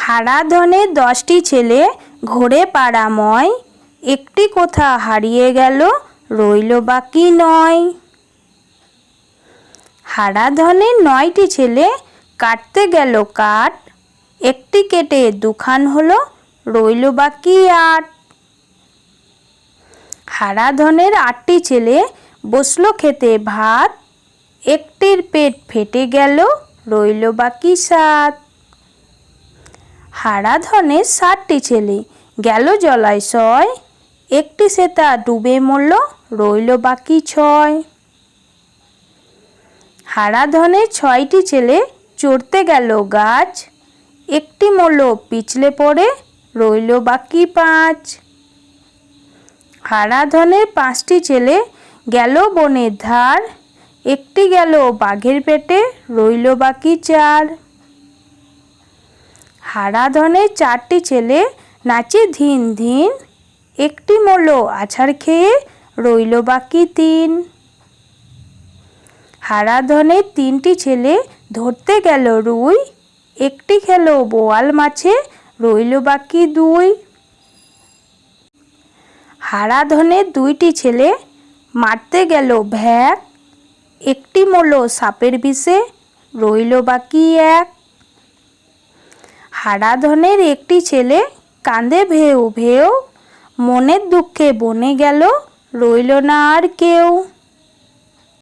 হারাধনের 10টি ছেলে ঘোরে পাড়াময়, একটি কোথা হারিয়ে গেল, রইল বাকি 9। হারাধনের 9টি ছেলে কাটতে গেল কাঠ, একটি কেটে দুখান হলো, রইল বাকি 8। হারাধনের 8টি ছেলে বসলো খেতে ভাত, একটির পেট ফেটে গেল, রইল বাকি 7। হারাধনের 7টি ছেলে গেল জলাশয়, একটি সেতা ডুবে মরল, রইল বাকি 6। হারাধনের 6টি ছেলে চড়তে গেল গাছ, একটি মরল পিছলে পড়ে, রইল বাকি 5। হারাধনের 5টি ছেলে গেল বনের ধার, একটি গেল বাঘের পেটে, রইল বাকি 4। হারাধনের 4টি ছেলে নাচে ধিন ধিন, একটি মরল আছাড় খেয়ে, রইল বাকি 3। হারাধনের 3টি ছেলে ধরতে গেল রুই, একটি খেলো বোয়াল মাছে, রইল বাকি 2। হারাধনের 2টি ছেলে মারতে গেল ভ্যাক, একটি মরল সাপের বিষে, রইল বাকি 1। হারাধনের একটি ছেলে কাঁদে ভেউ ভেউ, মনের দুঃখে বনে গেল, রইল না আর কেউ।